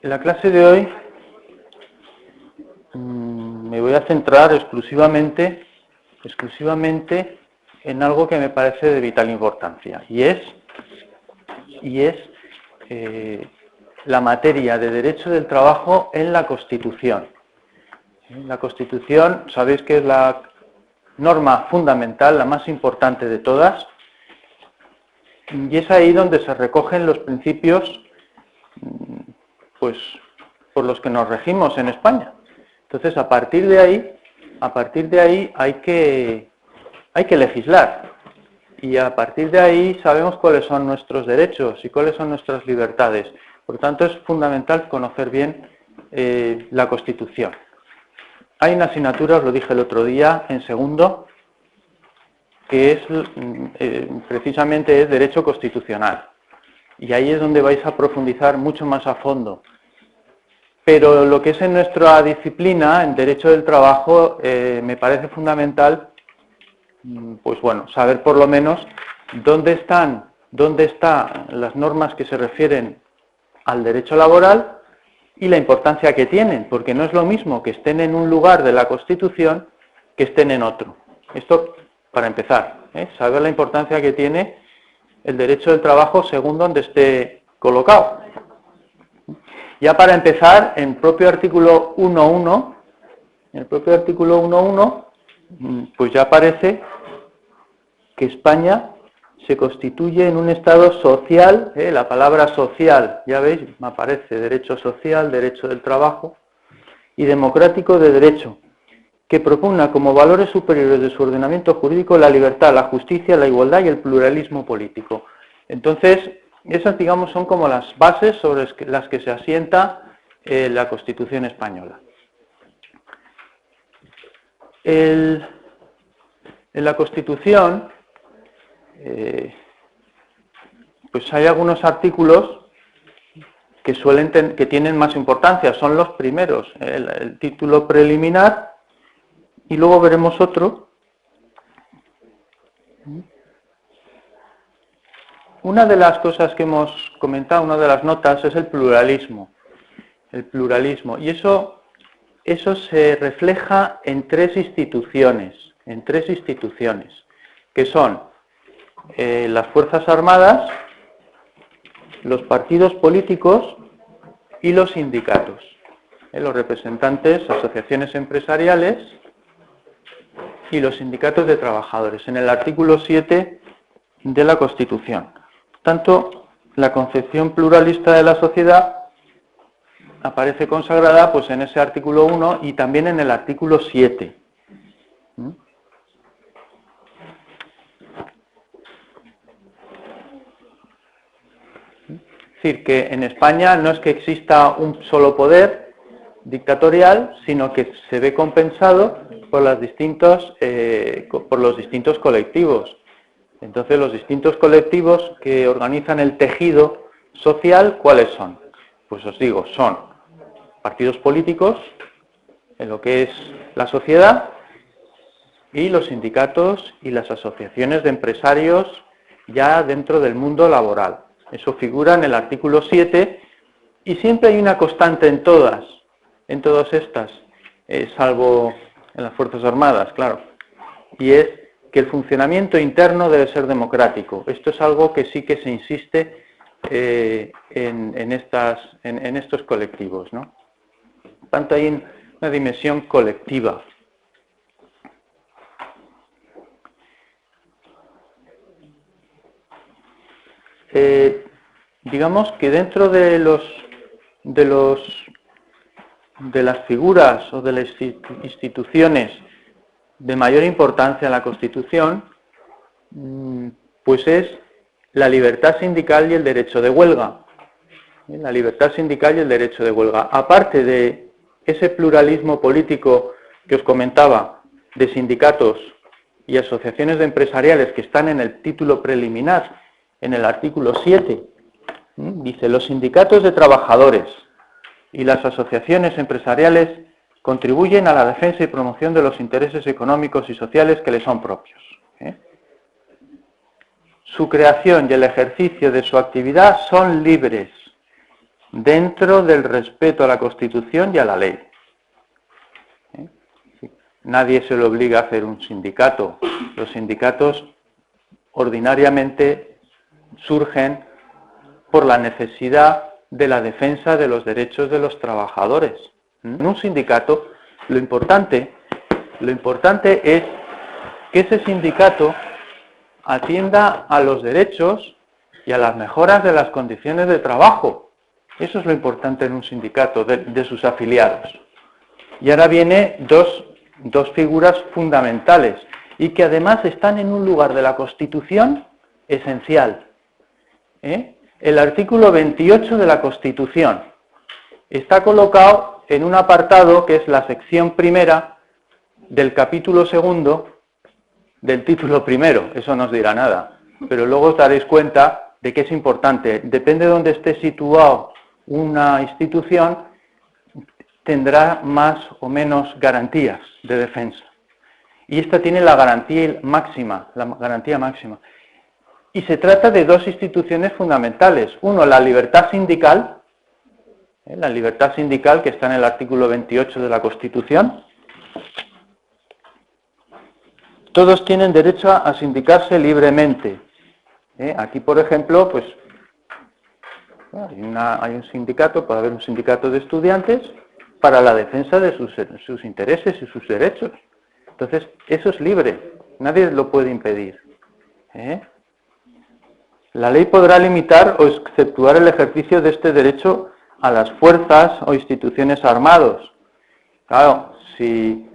En la clase de hoy me voy a centrar exclusivamente en algo que me parece de vital importancia, y es la materia de derecho del trabajo en la Constitución. La Constitución, sabéis que es la norma fundamental, la más importante de todas, y es ahí donde se recogen los principios pues por los que nos regimos en España. Entonces, a partir de ahí hay que legislar, y a partir de ahí sabemos cuáles son nuestros derechos y cuáles son nuestras libertades. Por tanto, es fundamental conocer bien la Constitución. Hay una asignatura, os lo dije el otro día, en segundo, que es precisamente Derecho Constitucional. Y ahí es donde vais a profundizar mucho más a fondo. Pero lo que es en nuestra disciplina, en Derecho del Trabajo, me parece fundamental, pues bueno, saber por lo menos dónde están las normas que se refieren al derecho laboral y la importancia que tienen, porque no es lo mismo que estén en un lugar de la Constitución que estén en otro. Esto para empezar, saber la importancia que tiene el derecho del trabajo según donde esté colocado. Ya para empezar, en el propio artículo 1.1, pues ya aparece que España se constituye en un Estado social, la palabra social, ya veis, me aparece derecho social, derecho del trabajo, y democrático de derecho, que propugna como valores superiores de su ordenamiento jurídico la libertad, la justicia, la igualdad y el pluralismo político. Entonces, esas, digamos, son como las bases sobre las que se asienta la Constitución española. En la Constitución, pues hay algunos artículos que tienen más importancia, son los primeros, el título preliminar, y luego veremos otro. Una de las cosas que hemos comentado, una de las notas, es el pluralismo. El pluralismo. Y eso se refleja en tres instituciones, que son las Fuerzas Armadas, los partidos políticos y los sindicatos. Los representantes, asociaciones empresariales y los sindicatos de trabajadores, en el artículo 7 de la Constitución. Tanto la concepción pluralista de la sociedad aparece consagrada pues en ese artículo 1 y también en el artículo 7. Es decir, que en España no es que exista un solo poder dictatorial, sino que se ve compensado por los distintos colectivos. Entonces, los distintos colectivos que organizan el tejido social, ¿cuáles son? Pues os digo, son partidos políticos, en lo que es la sociedad, y los sindicatos y las asociaciones de empresarios ya dentro del mundo laboral. Eso figura en el artículo 7, y siempre hay una constante en todas estas, salvo en las Fuerzas Armadas, claro, y es que el funcionamiento interno debe ser democrático. Esto es algo que sí que se insiste en estos colectivos, ¿no? Por tanto, hay una dimensión colectiva. Digamos que dentro de las figuras o de las instituciones de mayor importancia en la Constitución, pues es la libertad sindical y el derecho de huelga. La libertad sindical y el derecho de huelga. Aparte de ese pluralismo político que os comentaba, de sindicatos y asociaciones de empresariales que están en el título preliminar, en el artículo 7, dice: los sindicatos de trabajadores y las asociaciones empresariales contribuyen a la defensa y promoción de los intereses económicos y sociales que les son propios. Su creación y el ejercicio de su actividad son libres dentro del respeto a la Constitución y a la ley. Nadie se le obliga a hacer un sindicato. Los sindicatos ordinariamente surgen por la necesidad de la defensa de los derechos de los trabajadores. En un sindicato, lo importante es que ese sindicato atienda a los derechos y a las mejoras de las condiciones de trabajo. Eso es lo importante en un sindicato, de sus afiliados. Y ahora viene dos figuras fundamentales y que además están en un lugar de la Constitución esencial. El artículo 28 de la Constitución está colocado en un apartado que es la sección primera del capítulo segundo del título primero. Eso no os dirá nada, pero luego os daréis cuenta de que es importante. Depende de donde esté situado una institución, tendrá más o menos garantías de defensa. Y esta tiene la garantía máxima. Y se trata de dos instituciones fundamentales. Uno, la libertad sindical que está en el artículo 28 de la Constitución. Todos tienen derecho a sindicarse libremente. Aquí, por ejemplo, pues hay un sindicato, puede haber un sindicato de estudiantes para la defensa de sus intereses y sus derechos. Entonces, eso es libre, nadie lo puede impedir. La ley podrá limitar o exceptuar el ejercicio de este derecho a las fuerzas o instituciones armadas. Claro, si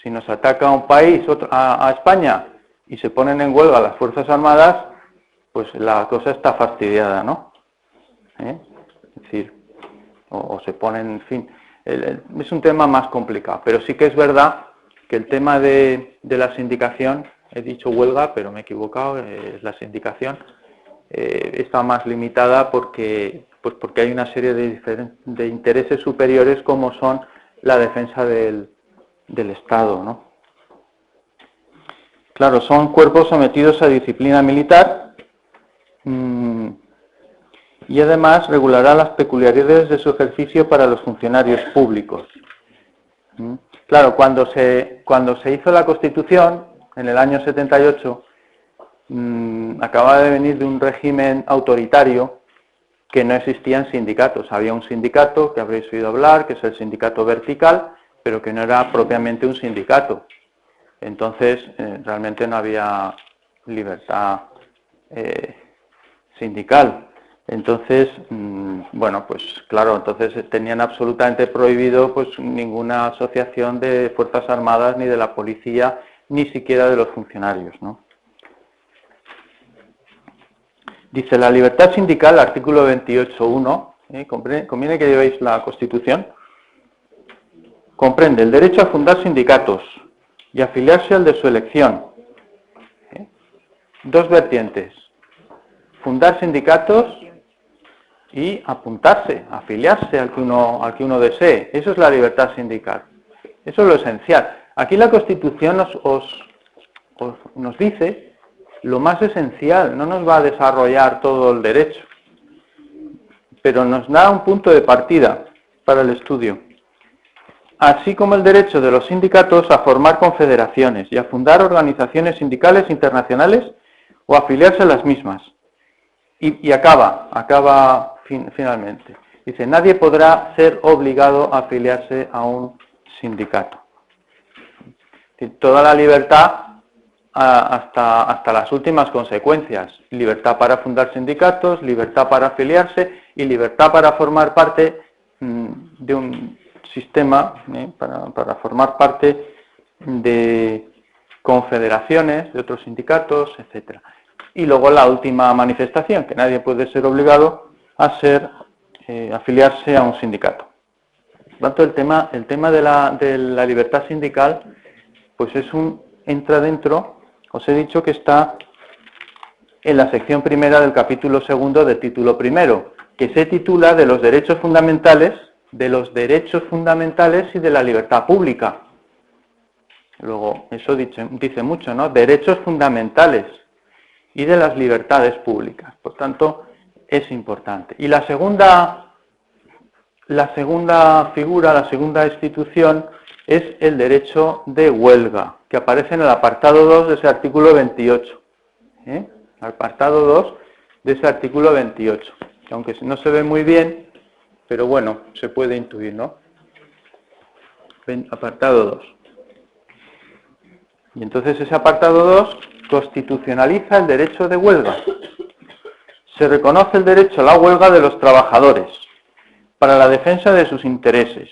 nos ataca un país, a España, y se ponen en huelga las fuerzas armadas, pues la cosa está fastidiada, ¿no? Es decir, o se ponen, en fin, es un tema más complicado, pero sí que es verdad que el tema de la sindicación, he dicho huelga, pero me he equivocado, es la sindicación, está más limitada porque hay una serie de intereses superiores como son la defensa del Estado, ¿no? Claro, son cuerpos sometidos a disciplina militar y además regulará las peculiaridades de su ejercicio para los funcionarios públicos. Claro, cuando se hizo la Constitución, en el año 78, acababa de venir de un régimen autoritario que no existían sindicatos. Había un sindicato que habréis oído hablar, que es el sindicato vertical, pero que no era propiamente un sindicato. Entonces, realmente no había libertad sindical. Entonces, bueno, pues claro, entonces tenían absolutamente prohibido pues ninguna asociación de Fuerzas Armadas, ni de la policía, ni siquiera de los funcionarios, ¿no? Dice la libertad sindical, artículo 28.1, conviene que llevéis la Constitución, comprende el derecho a fundar sindicatos y afiliarse al de su elección. Dos vertientes, fundar sindicatos y apuntarse, afiliarse al que uno desee. Eso es la libertad sindical. Eso es lo esencial. Aquí la Constitución nos dice lo más esencial, no nos va a desarrollar todo el derecho, pero nos da un punto de partida para el estudio. Así como el derecho de los sindicatos a formar confederaciones y a fundar organizaciones sindicales internacionales o afiliarse a las mismas. Y acaba finalmente. Dice, nadie podrá ser obligado a afiliarse a un sindicato. Toda la libertad hasta las últimas consecuencias. Libertad para fundar sindicatos, libertad para afiliarse y libertad para formar parte de un sistema, para formar parte de confederaciones, de otros sindicatos, etc. Y luego la última manifestación, que nadie puede ser obligado a afiliarse a un sindicato. Por tanto, el tema de la libertad sindical, pues entra dentro, os he dicho que está en la sección primera del capítulo segundo del título primero, que se titula de los derechos fundamentales y de la libertad pública. Luego, eso dice mucho, ¿no? Derechos fundamentales y de las libertades públicas. Por tanto, es importante. Y la segunda figura, la segunda institución, es el derecho de huelga, que aparece en el apartado 2 de ese artículo 28. El apartado 2 de ese artículo 28, que aunque no se ve muy bien, pero bueno, se puede intuir, ¿no? Apartado 2. Y entonces ese apartado 2 constitucionaliza el derecho de huelga. Se reconoce el derecho a la huelga de los trabajadores para la defensa de sus intereses.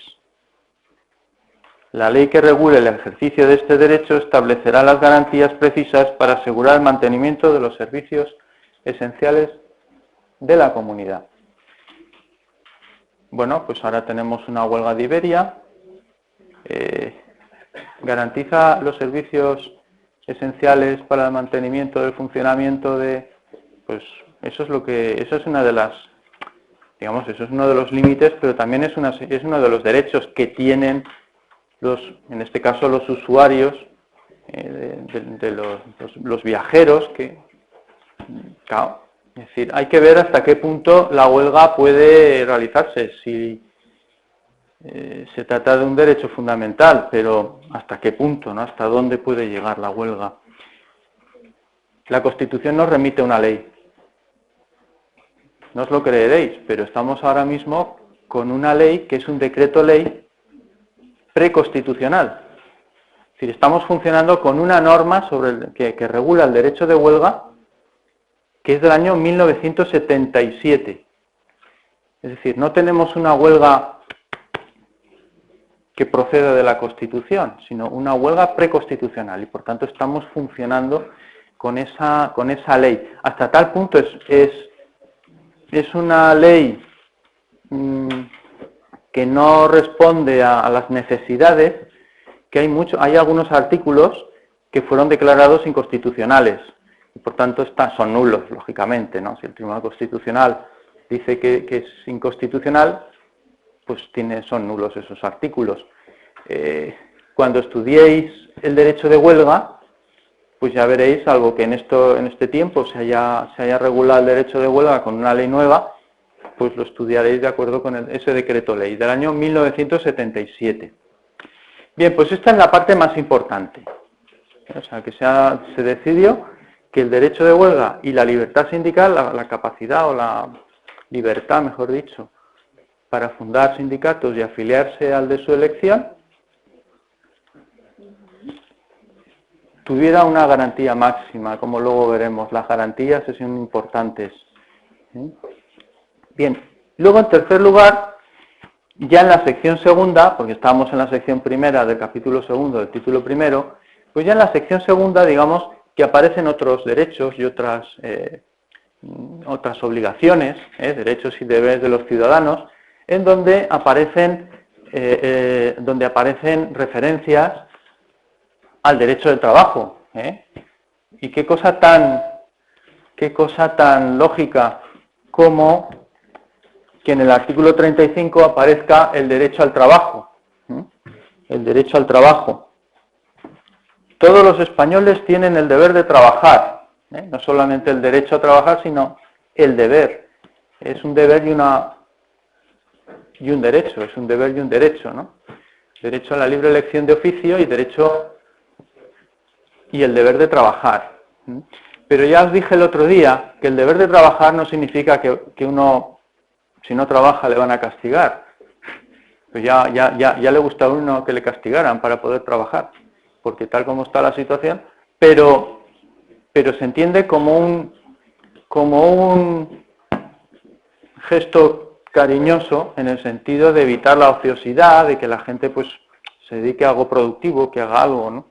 La ley que regule el ejercicio de este derecho establecerá las garantías precisas para asegurar el mantenimiento de los servicios esenciales de la comunidad. Bueno, pues ahora tenemos una huelga de Iberia. Garantiza los servicios esenciales para el mantenimiento del funcionamiento de, pues eso es una de las, digamos, eso es uno de los límites, pero también es uno de los derechos que tienen en este caso los usuarios, los viajeros, que, claro, es decir, hay que ver hasta qué punto la huelga puede realizarse. Si se trata de un derecho fundamental, pero hasta qué punto, ¿no? Hasta dónde puede llegar la huelga. La Constitución nos remite una ley. No os lo creeréis, pero estamos ahora mismo con una ley que es un decreto ley preconstitucional. Es decir, estamos funcionando con una norma que regula el derecho de huelga, que es del año 1977. Es decir, no tenemos una huelga que proceda de la Constitución, sino una huelga preconstitucional, y por tanto estamos funcionando con esa ley. Hasta tal punto es una ley que no responde a las necesidades, que hay algunos artículos que fueron declarados inconstitucionales, y por tanto son nulos, lógicamente, ¿no? Si el Tribunal Constitucional dice que es inconstitucional, pues son nulos esos artículos. Cuando estudiéis el derecho de huelga, pues ya veréis, salvo que en este tiempo se haya regulado el derecho de huelga con una ley nueva, pues lo estudiaréis de acuerdo con ese decreto ley del año 1977. Bien, pues esta es la parte más importante. O sea, que se decidió que el derecho de huelga y la libertad sindical, la capacidad o la libertad, mejor dicho, para fundar sindicatos y afiliarse al de su elección, tuviera una garantía máxima, como luego veremos. Las garantías son importantes. Bien, luego en tercer lugar, ya en la sección segunda, porque estábamos en la sección primera del capítulo segundo del título primero, pues ya en la sección segunda, digamos, que aparecen otros derechos y otras obligaciones, derechos y deberes de los ciudadanos, en donde aparecen referencias al derecho del trabajo. Y qué cosa tan lógica como que en el artículo 35 aparezca el derecho al trabajo. El derecho al trabajo. Todos los españoles tienen el deber de trabajar. No solamente el derecho a trabajar, sino el deber. Es un deber y un derecho, es un deber y un derecho, ¿no? Derecho a la libre elección de oficio y el deber de trabajar. Pero ya os dije el otro día que el deber de trabajar no significa que uno, si no trabaja, le van a castigar. Pues ya le gusta a uno que le castigaran para poder trabajar, porque tal como está la situación, pero se entiende como un gesto cariñoso en el sentido de evitar la ociosidad, de que la gente pues se dedique a algo productivo, que haga algo, ¿no?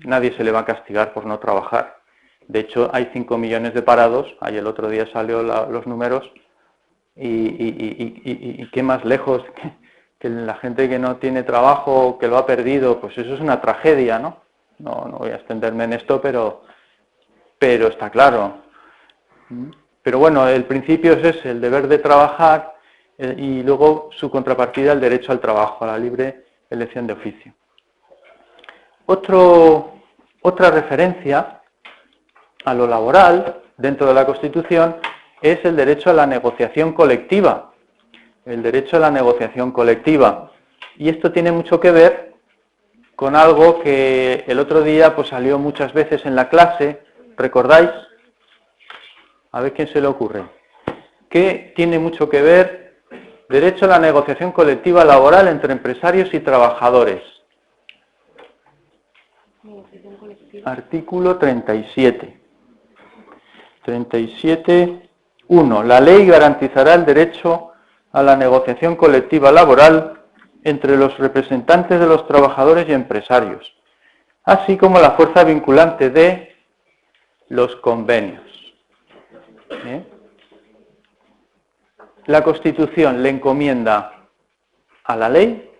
Nadie se le va a castigar por no trabajar. De hecho, hay 5 millones de parados, ahí el otro día salió los números, y qué más lejos que la gente que no tiene trabajo, que lo ha perdido, pues eso es una tragedia, ¿no? No voy a extenderme en esto, pero está claro. Pero bueno, el principio es ese, el deber de trabajar, y luego su contrapartida, el derecho al trabajo, a la libre elección de oficio. Otra referencia a lo laboral dentro de la Constitución es el derecho a la negociación colectiva. El derecho a la negociación colectiva. Y esto tiene mucho que ver con algo que el otro día pues salió muchas veces en la clase. ¿Recordáis? A ver quién se le ocurre. Que tiene mucho que ver derecho a la negociación colectiva laboral entre empresarios y trabajadores. Artículo 37. 37.1. La ley garantizará el derecho a la negociación colectiva laboral entre los representantes de los trabajadores y empresarios, así como la fuerza vinculante de los convenios. La Constitución le encomienda a la ley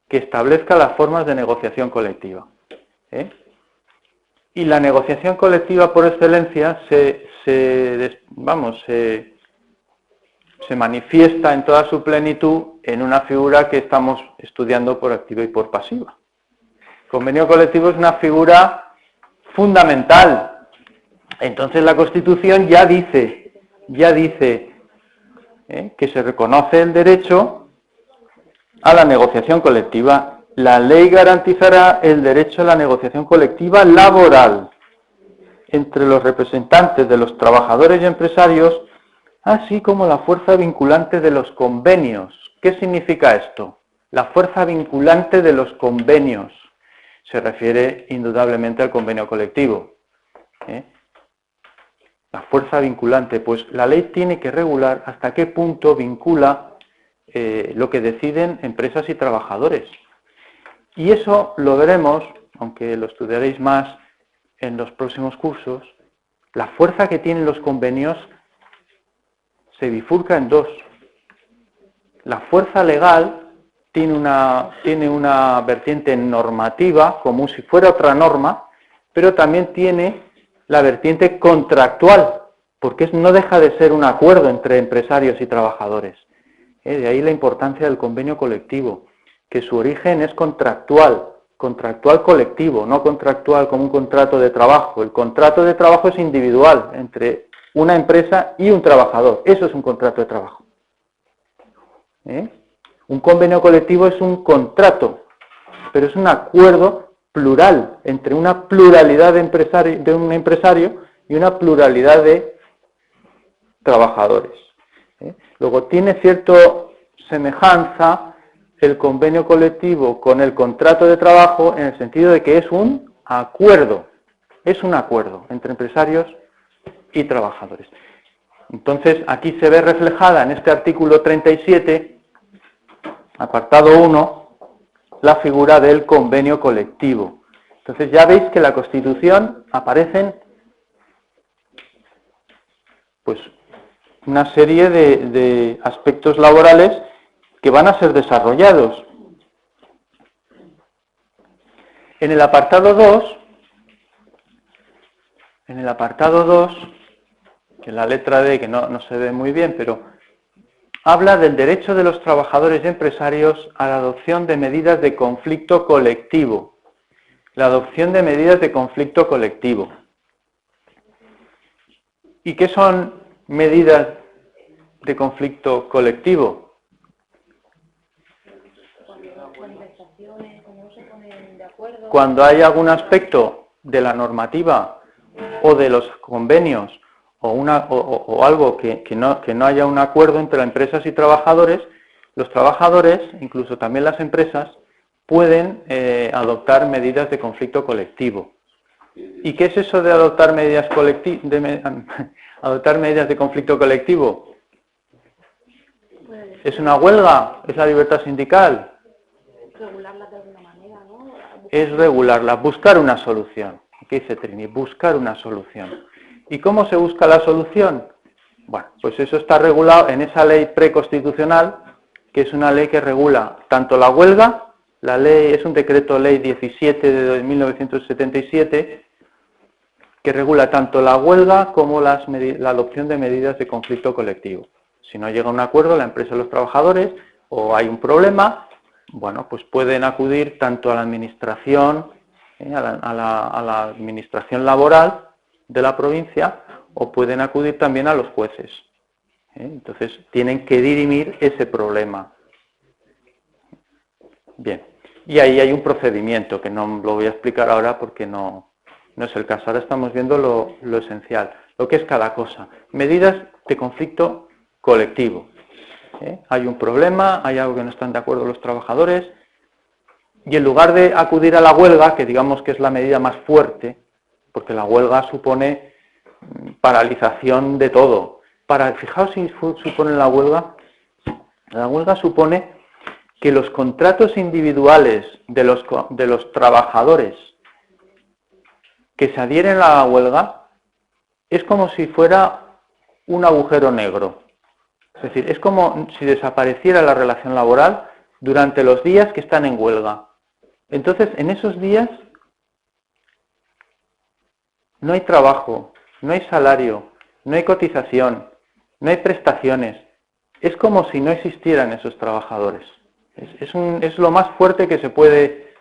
que establezca las formas de negociación colectiva. Y la negociación colectiva por excelencia se manifiesta en toda su plenitud en una figura que estamos estudiando por activa y por pasiva. El convenio colectivo es una figura fundamental. Entonces la Constitución ya dice que se reconoce el derecho a la negociación colectiva. La ley garantizará el derecho a la negociación colectiva laboral entre los representantes de los trabajadores y empresarios, así como la fuerza vinculante de los convenios. ¿Qué significa esto? La fuerza vinculante de los convenios se refiere indudablemente al convenio colectivo. La fuerza vinculante, pues la ley tiene que regular hasta qué punto vincula lo que deciden empresas y trabajadores. Y eso lo veremos, aunque lo estudiaréis más en los próximos cursos. La fuerza que tienen los convenios se bifurca en dos. La fuerza legal tiene una vertiente normativa, como si fuera otra norma, pero también tiene la vertiente contractual, porque no deja de ser un acuerdo entre empresarios y trabajadores. De ahí la importancia del convenio colectivo, que su origen es contractual colectivo, no contractual como un contrato de trabajo. El contrato de trabajo es individual, entre una empresa y un trabajador. Eso es un contrato de trabajo. Un convenio colectivo es un contrato, pero es un acuerdo plural, entre una pluralidad de un empresario y una pluralidad de trabajadores. Luego tiene cierta semejanza el convenio colectivo con el contrato de trabajo en el sentido de que es un acuerdo entre empresarios y trabajadores. Entonces, aquí se ve reflejada en este artículo 37, apartado 1, la figura del convenio colectivo. Entonces ya veis que en la Constitución aparecen pues una serie de aspectos laborales que van a ser desarrollados. En el apartado 2, que la letra D, que no se ve muy bien, pero habla del derecho de los trabajadores y empresarios a la adopción de medidas de conflicto colectivo. La adopción de medidas de conflicto colectivo. ¿Y qué son medidas de conflicto colectivo? Cuando hay algún aspecto de la normativa o de los convenios o algo que no haya un acuerdo entre las empresas y trabajadores, los trabajadores, incluso también las empresas, pueden adoptar medidas de conflicto colectivo. ¿Y qué es eso de adoptar medidas de conflicto colectivo? ¿Es una huelga? ¿Es la libertad sindical? Regularla de alguna manera, ¿no? Es regularla, buscar una solución. ¿Qué dice Trini? Buscar una solución. ¿Y cómo se busca la solución? Bueno, pues eso está regulado en esa ley preconstitucional, que es una ley que regula tanto la huelga, la ley es un decreto ley 17 de 1977, que regula tanto la huelga como la adopción de medidas de conflicto colectivo. Si no llega a un acuerdo la empresa y los trabajadores, o hay un problema, bueno, pues pueden acudir tanto a la administración, a la administración laboral de la provincia, o pueden acudir también a los jueces. Entonces, tienen que dirimir ese problema. Bien, y ahí hay un procedimiento que no lo voy a explicar ahora porque no es el caso. Ahora estamos viendo lo esencial, lo que es cada cosa. Medidas de conflicto colectivo. Hay un problema, hay algo que no están de acuerdo los trabajadores, y en lugar de acudir a la huelga, que digamos que es la medida más fuerte, porque la huelga supone paralización de todo. Fijaos si supone la huelga supone que los contratos individuales de los trabajadores que se adhieren a la huelga es como si fuera un agujero negro. Es decir, es como si desapareciera la relación laboral durante los días que están en huelga. Entonces, en esos días no hay trabajo, no hay salario, no hay cotización, no hay prestaciones. Es como si no existieran esos trabajadores. Es lo más fuerte que se puede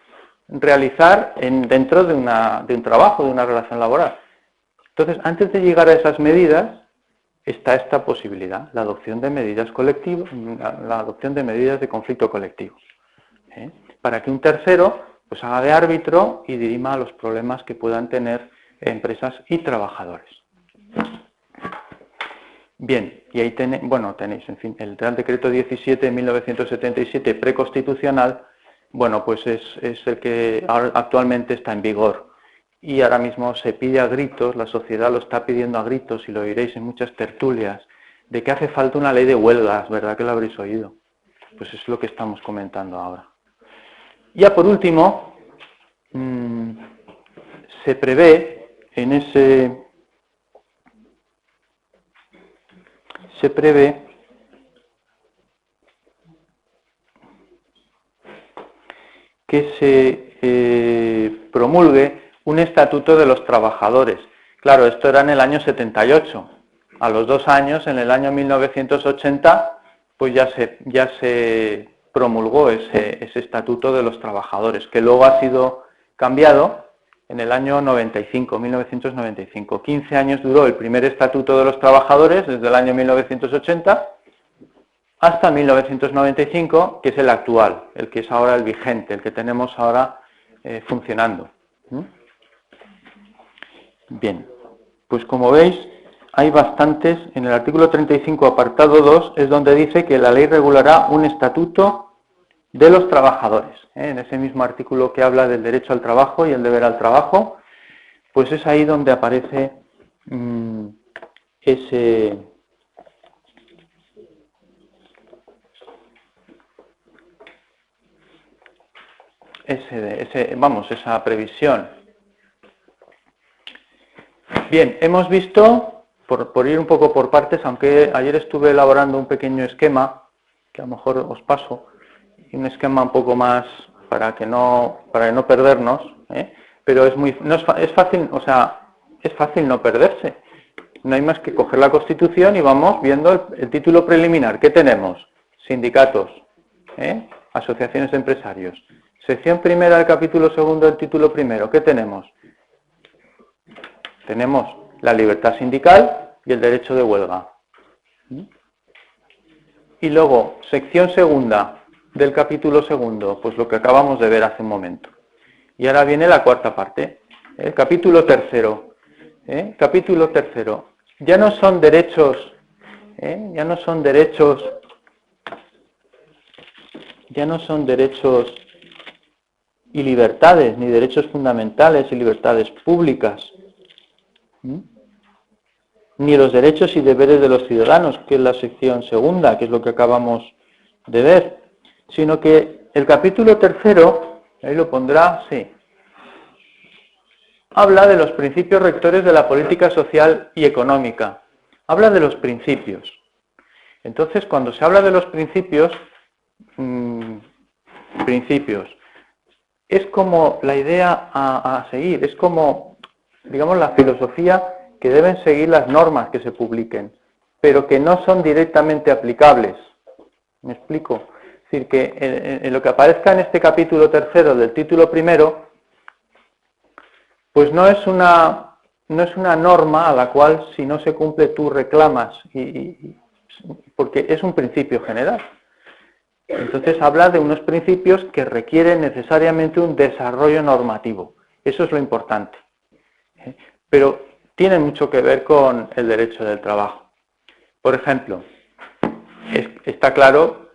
realizar dentro de un trabajo, de una relación laboral. Entonces, antes de llegar a esas medidas, está esta posibilidad, la adopción de medidas colectivas, la adopción de medidas de conflicto colectivo, para que un tercero pues haga de árbitro y dirima los problemas que puedan tener empresas y trabajadores. Bien, y ahí tenéis, en fin, el Real Decreto 17 de 1977 preconstitucional, bueno, pues es el que actualmente está en vigor. Y ahora mismo se pide a gritos, la sociedad lo está pidiendo a gritos, y lo oiréis en muchas tertulias, de que hace falta una ley de huelgas, ¿verdad que lo habréis oído? Pues es lo que estamos comentando ahora. Ya por último, se prevé que se promulgue un estatuto de los trabajadores. Claro, esto era en el año 78. A los 2 años, en el año 1980, pues ya se promulgó ese estatuto de los trabajadores, que luego ha sido cambiado en el año 1995. 15 años duró el primer estatuto de los trabajadores, desde el año 1980 hasta 1995, que es el actual, el que es ahora el vigente, el que tenemos ahora funcionando. Bien, pues como veis, hay bastantes. En el artículo 35, apartado 2, es donde dice que la ley regulará un estatuto de los trabajadores. En ese mismo artículo que habla del derecho al trabajo y el deber al trabajo, pues es ahí donde aparece esa previsión. Bien, hemos visto, por ir un poco por partes, aunque ayer estuve elaborando un pequeño esquema, que a lo mejor os paso, y un esquema un poco más para no perdernos, pero es fácil, o sea, es fácil no perderse. No hay más que coger la Constitución y vamos viendo el título preliminar. ¿Qué tenemos? Sindicatos, asociaciones de empresarios. Sección primera del capítulo segundo del título primero. ¿Qué tenemos? Tenemos la libertad sindical y el derecho de huelga. Y luego, sección segunda del capítulo segundo, pues lo que acabamos de ver hace un momento. Y ahora viene la cuarta parte, el capítulo tercero. Capítulo tercero. Ya no son derechos y libertades, ni derechos fundamentales y libertades públicas, ni los derechos y deberes de los ciudadanos, que es la sección segunda, que es lo que acabamos de ver, sino que el capítulo tercero, ahí lo pondrá, sí, habla de los principios rectores de la política social y económica, habla de los principios. Entonces, cuando se habla de los principios, es como la idea a seguir, es como, digamos, la filosofía que deben seguir las normas que se publiquen, pero que no son directamente aplicables. ¿Me explico? Es decir, que en lo que aparezca en este capítulo tercero del título primero, pues no no es una norma a la cual si no se cumple tú reclamas, porque es un principio general. Entonces habla de unos principios que requieren necesariamente un desarrollo normativo. Eso es lo importante. Pero tiene mucho que ver con el derecho del trabajo. Por ejemplo, está claro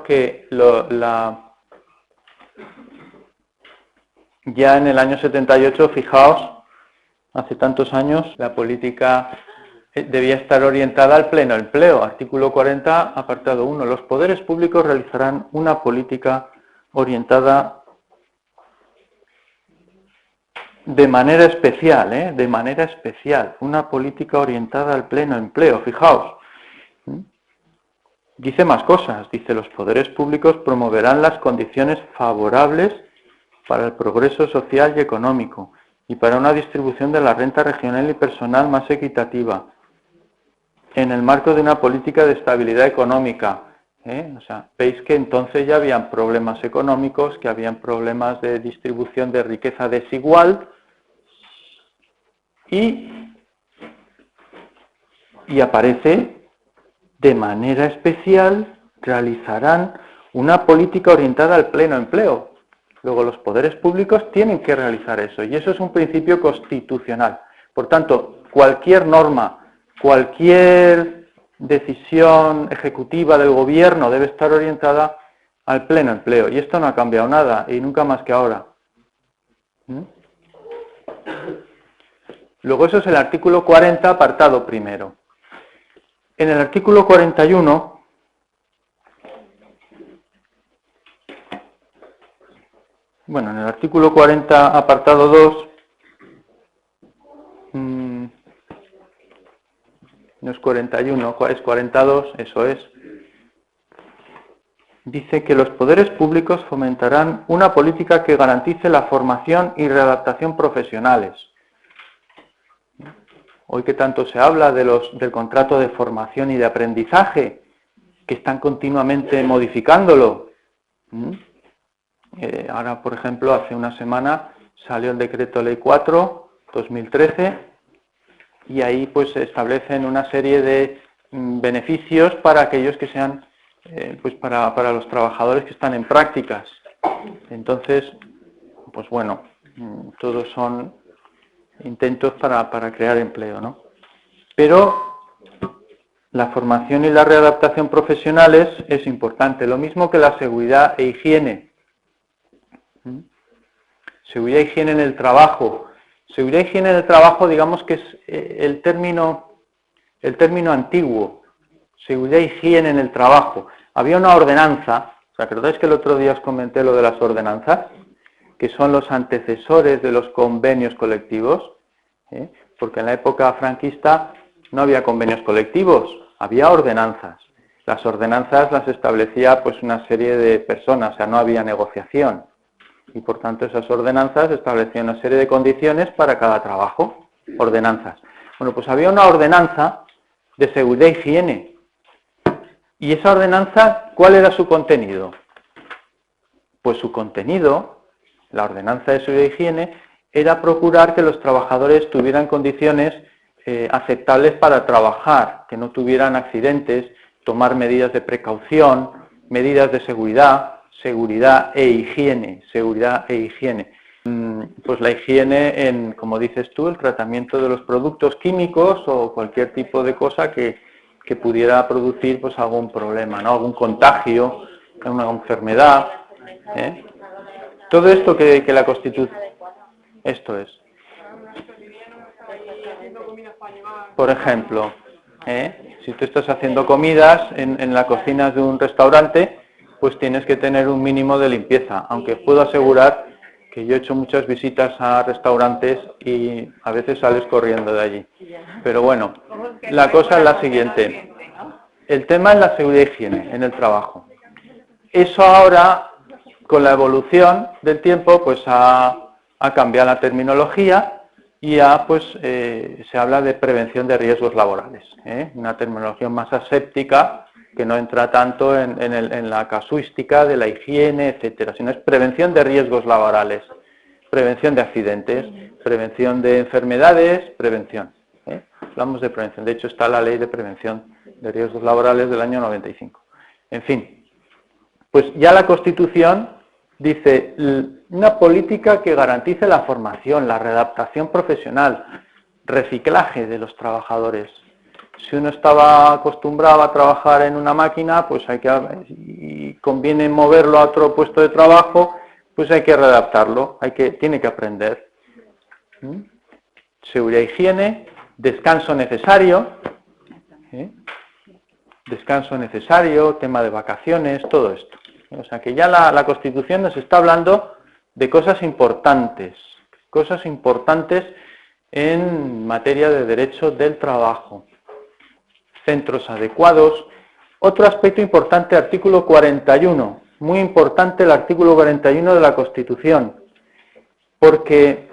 que ya en el año 78, fijaos, hace tantos años, la política debía estar orientada al pleno empleo. Artículo 40, apartado 1. Los poderes públicos realizarán una política orientada de manera especial, una política orientada al pleno empleo. Fijaos, dice más cosas. Dice, los poderes públicos promoverán las condiciones favorables para el progreso social y económico y para una distribución de la renta regional y personal más equitativa, en el marco de una política de estabilidad económica. O sea, veis que entonces ya habían problemas económicos, que habían problemas de distribución de riqueza desigual y aparece de manera especial, realizarán una política orientada al pleno empleo. Luego los poderes públicos tienen que realizar eso y eso es un principio constitucional. Por tanto, cualquier norma, cualquier decisión ejecutiva del gobierno debe estar orientada al pleno empleo. Y esto no ha cambiado nada, y nunca más que ahora. Luego eso es el artículo 40, apartado primero. En el artículo 41, en el artículo 40, apartado 2, no es 41, es 42, eso es. Dice que los poderes públicos fomentarán una política que garantice la formación y readaptación profesionales. Hoy que tanto se habla del contrato de formación y de aprendizaje, que están continuamente modificándolo. Ahora, por ejemplo, hace una semana salió el decreto ley 4/2013 y ahí pues se establecen una serie de beneficios para aquellos que sean, para los trabajadores que están en prácticas. Entonces, pues bueno, todos son intentos para crear empleo, ¿no? Pero la formación y la readaptación profesionales es importante, lo mismo que la seguridad e higiene. Seguridad e higiene en el trabajo. Seguridad e higiene en el trabajo, digamos que es el término antiguo. Seguridad e higiene en el trabajo. Había una ordenanza, ¿os acordáis que el otro día os comenté lo de las ordenanzas? Que son los antecesores de los convenios colectivos, porque en la época franquista no había convenios colectivos, había ordenanzas. Las ordenanzas las establecía pues una serie de personas, o sea, no había negociación. Y por tanto esas ordenanzas establecían una serie de condiciones para cada trabajo, ordenanzas. Bueno, pues había una ordenanza de seguridad e higiene. ¿Y esa ordenanza cuál era su contenido? Pues su contenido, la ordenanza de seguridad e higiene, era procurar que los trabajadores tuvieran condiciones aceptables para trabajar, que no tuvieran accidentes, tomar medidas de precaución, medidas de seguridad e higiene, Pues la higiene como dices tú, el tratamiento de los productos químicos o cualquier tipo de cosa que pudiera producir pues algún problema, ¿no? Algún contagio, una enfermedad. Todo esto que la Constitución... Esto es. Por ejemplo, si tú estás haciendo comidas en la cocina de un restaurante, pues tienes que tener un mínimo de limpieza, aunque puedo asegurar que yo he hecho muchas visitas a restaurantes y a veces sales corriendo de allí. Pero bueno, la cosa es la siguiente. El tema es la seguridad y higiene en el trabajo. Eso ahora, con la evolución del tiempo, pues ha cambiado la terminología y se habla de prevención de riesgos laborales. Una terminología más aséptica, que no entra tanto en la casuística de la higiene, etcétera, sino es prevención de riesgos laborales, prevención de accidentes. prevención de enfermedades, prevención. Hablamos de prevención. De hecho, está la Ley de Prevención de Riesgos Laborales del año 95. En fin, pues ya la Constitución dice una política que garantice la formación, la readaptación profesional, reciclaje de los trabajadores. Si uno estaba acostumbrado a trabajar en una máquina, pues y conviene moverlo a otro puesto de trabajo, pues hay que readaptarlo, tiene que aprender. Seguridad e higiene, descanso necesario, tema de vacaciones, todo esto. O sea que ya la Constitución nos está hablando de cosas importantes en materia de derecho del trabajo. Centros adecuados. Otro aspecto importante, artículo 41, muy importante el artículo 41 de la Constitución, porque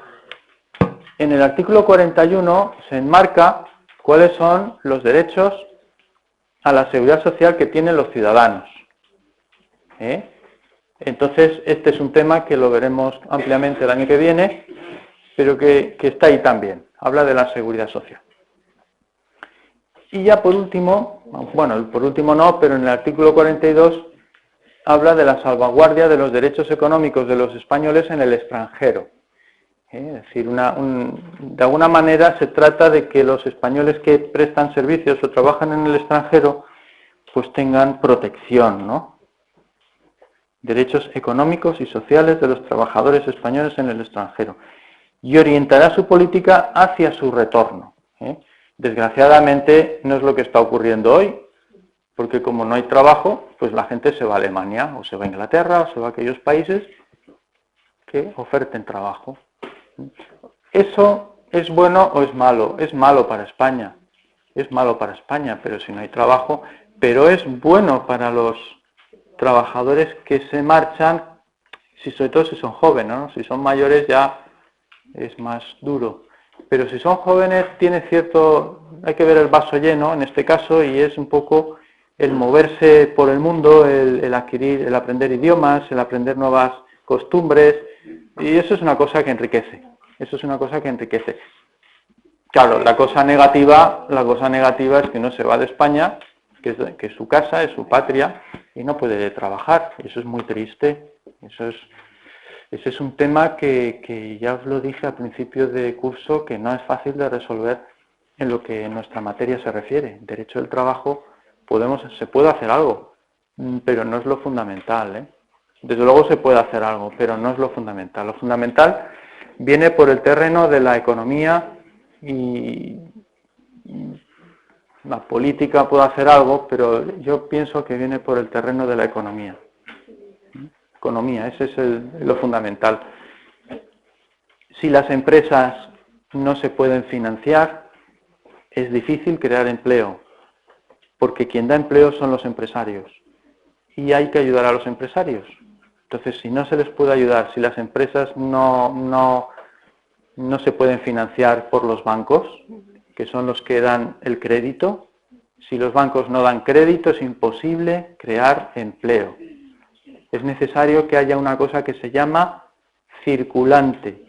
en el artículo 41 se enmarca cuáles son los derechos a la seguridad social que tienen los ciudadanos. Entonces, este es un tema que lo veremos ampliamente el año que viene, pero que está ahí también, habla de la seguridad social. Y ya por último, bueno, por último no, pero en el artículo 42 habla de la salvaguardia de los derechos económicos de los españoles en el extranjero. Es decir, de alguna manera se trata de que los españoles que prestan servicios o trabajan en el extranjero pues tengan protección, ¿no? Derechos económicos y sociales de los trabajadores españoles en el extranjero. Y orientará su política hacia su retorno. Desgraciadamente no es lo que está ocurriendo hoy, porque como no hay trabajo, pues la gente se va a Alemania, o se va a Inglaterra, o se va a aquellos países que oferten trabajo. ¿Eso es bueno o es malo? Es malo para España. Es malo para España, pero si no hay trabajo, pero es bueno para los trabajadores que se marchan, sobre todo si son jóvenes, ¿no? Si son mayores ya es más duro. Pero si son jóvenes hay que ver el vaso lleno en este caso, y es un poco el moverse por el mundo, el aprender idiomas, el aprender nuevas costumbres, y eso es una cosa que enriquece. Claro, la cosa negativa es que uno se va de España, que es su casa, es su patria, y no puede trabajar. Eso es muy triste. Ese es un tema que ya os lo dije al principio de curso, que no es fácil de resolver en lo que nuestra materia se refiere. Derecho del trabajo, se puede hacer algo, pero no es lo fundamental, Desde luego se puede hacer algo, pero no es lo fundamental. Lo fundamental viene por el terreno de la economía, y la política puede hacer algo, pero yo pienso que viene por el terreno de la economía. Ese es lo fundamental. Si las empresas no se pueden financiar, es difícil crear empleo, porque quien da empleo son los empresarios, y hay que ayudar a los empresarios. Entonces, si no se les puede ayudar, si las empresas no se pueden financiar por los bancos, que son los que dan el crédito, si los bancos no dan crédito, es imposible crear empleo. Es necesario que haya una cosa que se llama circulante.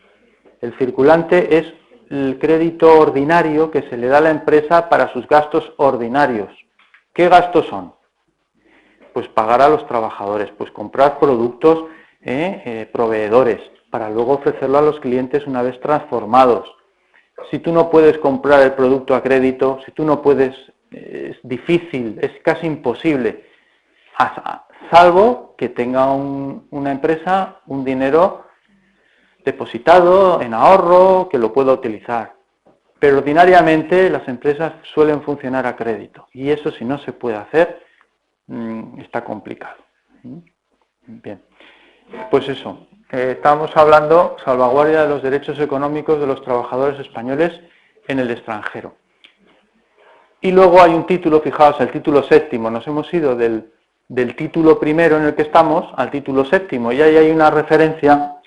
El circulante es el crédito ordinario que se le da a la empresa para sus gastos ordinarios. ¿Qué gastos son? Pues pagar a los trabajadores, pues comprar productos, proveedores, para luego ofrecerlo a los clientes una vez transformados. Si tú no puedes comprar el producto a crédito, es difícil, es casi imposible, salvo que tenga una empresa un dinero depositado en ahorro que lo pueda utilizar. Pero ordinariamente las empresas suelen funcionar a crédito, y eso, si no se puede hacer, está complicado. Bien, pues eso, estamos hablando salvaguardia de los derechos económicos de los trabajadores españoles en el extranjero. Y luego hay un título, fijaos, el título séptimo. Nos hemos ido del título primero en el que estamos al título séptimo, y ahí hay una referencia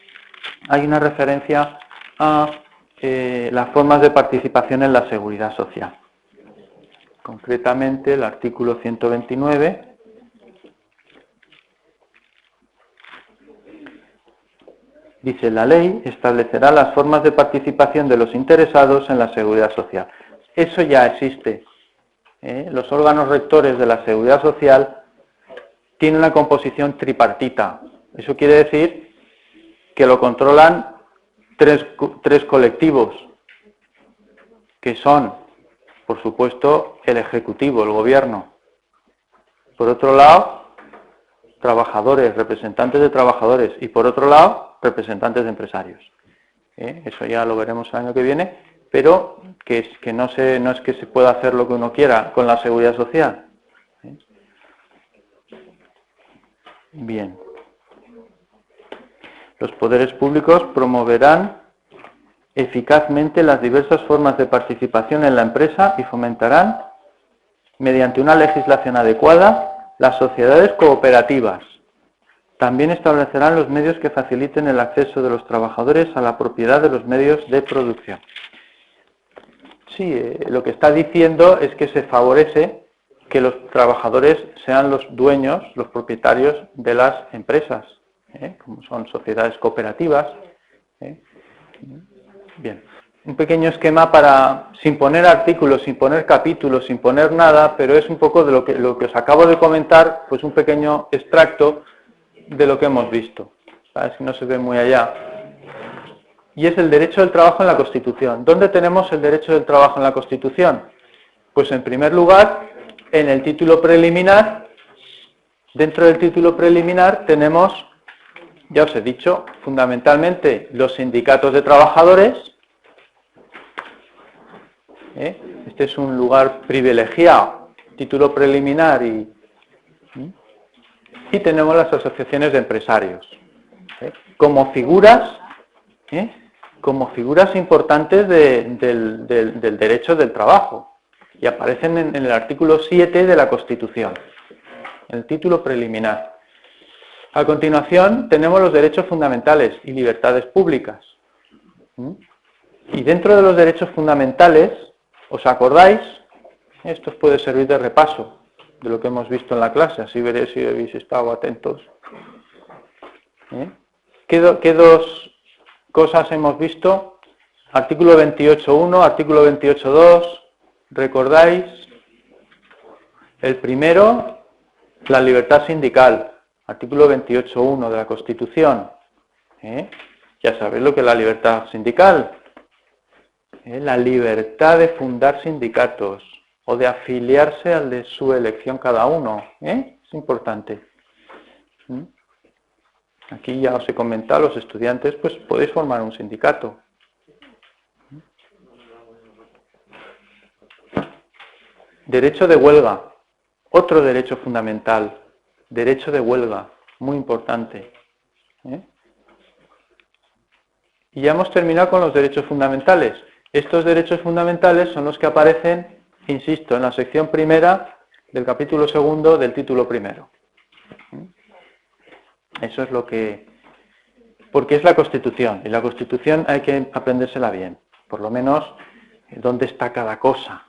a las formas de participación en la seguridad social. Concretamente el artículo 129 Dice, la ley establecerá las formas de participación de los interesados en la seguridad social. Eso ya existe. Los órganos rectores de la seguridad social tienen una composición tripartita. Eso quiere decir que lo controlan tres colectivos, que son, por supuesto, el Ejecutivo, el Gobierno. Por otro lado, trabajadores, representantes de trabajadores. Y por otro lado, representantes de empresarios. Eso ya lo veremos el año que viene, pero que no es que se pueda hacer lo que uno quiera con la seguridad social. Bien. Los poderes públicos promoverán eficazmente las diversas formas de participación en la empresa y fomentarán, mediante una legislación adecuada, las sociedades cooperativas. También establecerán los medios que faciliten el acceso de los trabajadores a la propiedad de los medios de producción. Sí, lo que está diciendo es que se favorece que los trabajadores sean los dueños, los propietarios de las empresas, como son sociedades cooperativas. Bien, un pequeño esquema para, sin poner artículos, sin poner capítulos, sin poner nada, pero es un poco de lo que os acabo de comentar, pues un pequeño extracto de lo que hemos visto. ¿Sabes? Si no se ve muy allá. Y es el derecho del trabajo en la Constitución. ¿Dónde tenemos el derecho del trabajo en la Constitución? Pues en primer lugar, en el título preliminar. Dentro del título preliminar tenemos, ya os he dicho, fundamentalmente los sindicatos de trabajadores. Este es un lugar privilegiado, título preliminar, y tenemos las asociaciones de empresarios, como figuras importantes del derecho del trabajo, y aparecen en el artículo 7 de la Constitución, en el título preliminar. A continuación tenemos los derechos fundamentales y libertades públicas. Y dentro de los derechos fundamentales, ¿os acordáis? Esto os puede servir de repaso de lo que hemos visto en la clase, así veréis si habéis estado atentos. ¿Qué dos cosas hemos visto? Artículo 28.1, artículo 28.2, ¿recordáis? El primero, la libertad sindical, artículo 28.1 de la Constitución. Ya sabéis lo que es la libertad sindical. La libertad de fundar sindicatos o de afiliarse al de su elección cada uno. Es importante. Aquí ya os he comentado, los estudiantes, pues podéis formar un sindicato. Derecho de huelga, otro derecho fundamental. Derecho de huelga, muy importante. Y ya hemos terminado con los derechos fundamentales. Estos derechos fundamentales son los que aparecen, insisto, en la sección primera del capítulo segundo del título primero. Eso es lo que... Porque es la Constitución, y la Constitución hay que aprendérsela bien, por lo menos dónde está cada cosa.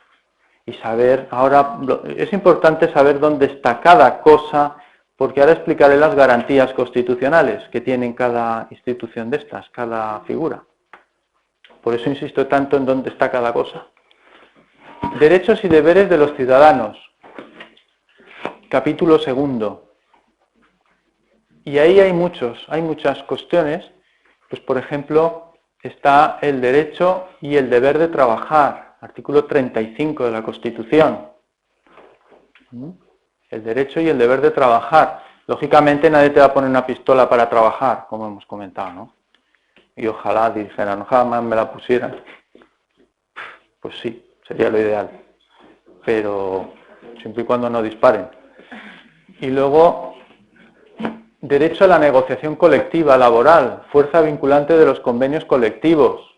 Y saber, ahora, es importante saber dónde está cada cosa, porque ahora explicaré las garantías constitucionales que tienen cada institución de estas, cada figura. Por eso insisto tanto en dónde está cada cosa. Derechos y deberes de los ciudadanos. Capítulo segundo. Y ahí hay muchas cuestiones. Pues por ejemplo, está el derecho y el deber de trabajar. Artículo 35 de la Constitución. El derecho y el deber de trabajar. Lógicamente nadie te va a poner una pistola para trabajar, como hemos comentado, ¿no? Y ojalá dijeran, jamás me la pusieran. Pues sí, sería lo ideal. Pero siempre y cuando no disparen. Y luego, derecho a la negociación colectiva, laboral, fuerza vinculante de los convenios colectivos.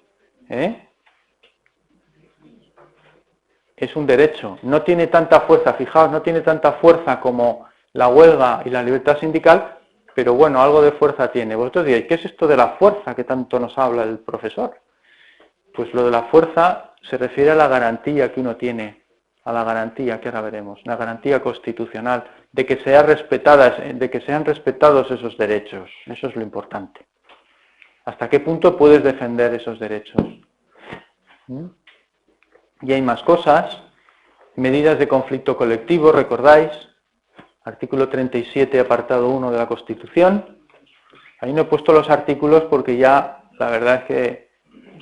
Es un derecho. No tiene tanta fuerza, fijaos, no tiene tanta fuerza como la huelga y la libertad sindical, pero bueno, algo de fuerza tiene. Vosotros diréis, ¿qué es esto de la fuerza que tanto nos habla el profesor? Pues lo de la fuerza se refiere a la garantía que uno tiene, a la garantía que ahora veremos, una garantía constitucional de que sean respetados esos derechos. Eso es lo importante. ¿Hasta qué punto puedes defender esos derechos? Y hay más cosas. Medidas de conflicto colectivo, ¿recordáis? Artículo 37, apartado 1 de la Constitución. Ahí no he puesto los artículos porque ya, la verdad es que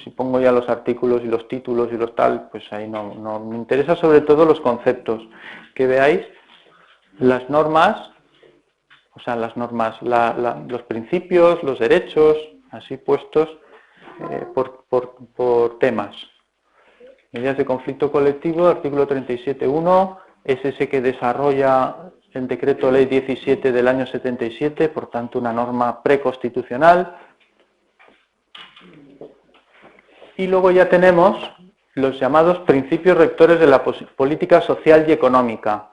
si pongo ya los artículos y los títulos y los tal, pues ahí no me interesa sobre todo los conceptos. Que veáis las normas, o sea, las normas, los principios, los derechos, así puestos por temas. Medidas de conflicto colectivo, artículo 37.1, es ese que desarrolla el Decreto Ley 17 del año 77, por tanto una norma preconstitucional. Y luego ya tenemos los llamados principios rectores de la política social y económica.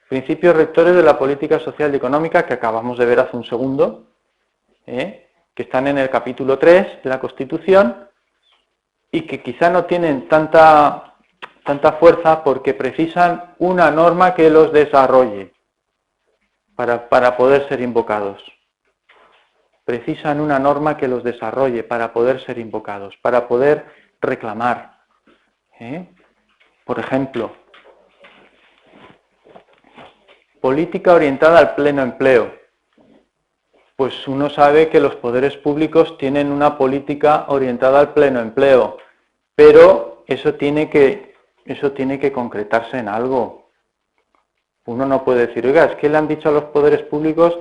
Principios rectores de la política social y económica que acabamos de ver hace un segundo, que están en el capítulo 3 de la Constitución y que quizá no tienen tanta fuerza porque precisan una norma que los desarrolle para poder ser invocados. Precisan una norma que los desarrolle para poder ser invocados, para poder reclamar. Por ejemplo, política orientada al pleno empleo. Pues uno sabe que los poderes públicos tienen una política orientada al pleno empleo, pero eso tiene que concretarse en algo. Uno no puede decir, oiga, es que le han dicho a los poderes públicos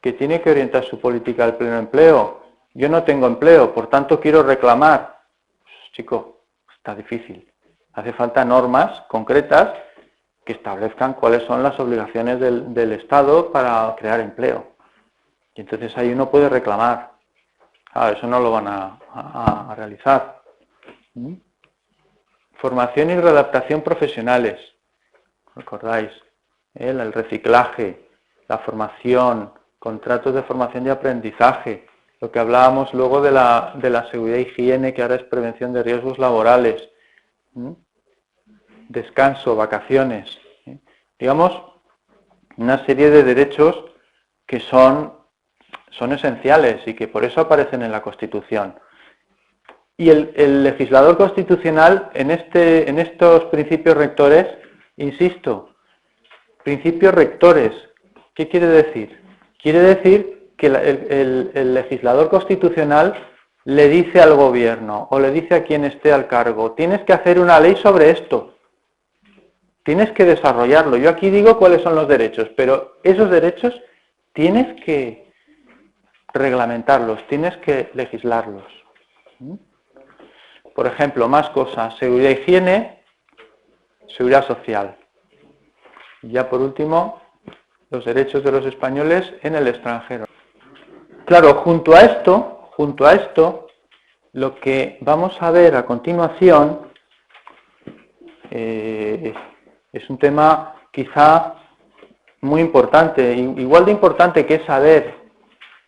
que tiene que orientar su política al pleno empleo. Yo no tengo empleo, por tanto quiero reclamar. Pues, chico, está difícil. Hace falta normas concretas que establezcan cuáles son las obligaciones del Estado para crear empleo. Y entonces ahí uno puede reclamar. Claro, eso no lo van a realizar. Formación y readaptación profesionales. ¿Recordáis? El reciclaje, la formación, contratos de formación y aprendizaje, lo que hablábamos luego de la seguridad e higiene, que ahora es prevención de riesgos laborales, descanso, vacaciones, digamos, una serie de derechos que son esenciales y que por eso aparecen en la Constitución. Y el legislador constitucional en estos principios rectores, insisto, principios rectores, ¿qué quiere decir? Quiere decir que el legislador constitucional le dice al gobierno o le dice a quien esté al cargo, tienes que hacer una ley sobre esto, tienes que desarrollarlo. Yo aquí digo cuáles son los derechos, pero esos derechos tienes que reglamentarlos, tienes que legislarlos. Por ejemplo, más cosas, seguridad e higiene, seguridad social. Y ya por último, los derechos de los españoles en el extranjero. Claro, junto a esto, lo que vamos a ver a continuación es un tema quizá muy importante, igual de importante que es saber